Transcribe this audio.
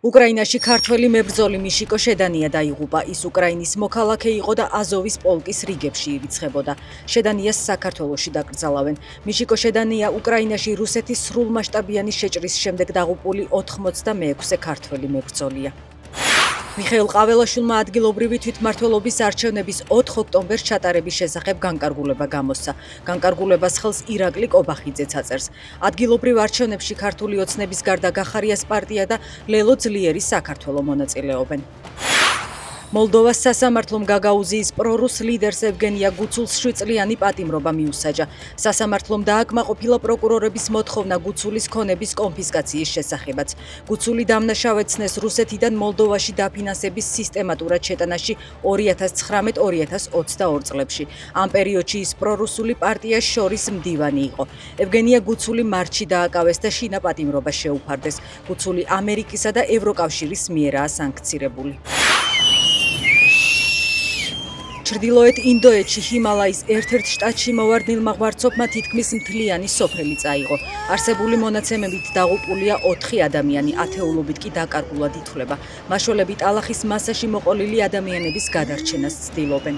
უკრაინაში ქართველი მებრძოლი მიშიკო შედანია დაიღუპა. ის უკრაინის მოქალაქე იყო და აზოვის პოლკის რიგებში ირიცხებოდა. შედანიას საქართველოში დაკრძალავენ. მიშიკო შედანია უკრაინაში რუსეთის სრულმასშტაბიანი შეჭრის შემდეგ დაღუპული 86 ქართველი მებრძოლია. მიხეილ ყაველაშვილმა ადგილობრივი თვითმმართველობის არჩევნების 4 ოქტომბერს ჩატარების შესახებ განკარგულება გამოსცა. განკარგულებას ხელს ირაკლი კობახიძეც აწერს. ადგილობრივ არჩევნებში ქართული ოცნების გარდა გახარიას პარტია და ლელო ძლიერი საქართველო მონაწილეობენ. მოლდოვას სასამართლომ გაგაუზიის პრორუს ლიდერს ევგენია გუცულს 7 წლიანი პატიმრობა მიუსაჯა. სასამართლომ დააკმაყოფილა პროკურორების მოთხოვნა გუცულის ქონების კონფისკაციის შესახებაც. გუცული დამნაშავედ ცნეს რუსეთიდან მოლდოვაში დაფინანსების სისტემატურად შეტანაში 2019-2022 წლებში. ამ პერიოდში ის პრორუსული პარტიას შორის მდივანი იყო. ევგენია გუცული მარტში დააკავეს და შინა პატიმრობა შეუფარდეს. გუცული ამერიკისა და ევროკავშირის მიერაა სანქცირებული. ჩრდილოეთ ინდოეთში ჰიმალაის ერთ-ერთ შტატში მოვარდნილმა ღვარცობმა თითქმის მთლიანი სოფელი წაიღო. არსებული მონაცემებით დაღუპულია 4 ადამიანი, ათეულობით კი დაკარგულად ითვლება. მაშველები ტალახის მასაში მოყოლილი ადამიანების გადარჩენას ცდილობენ.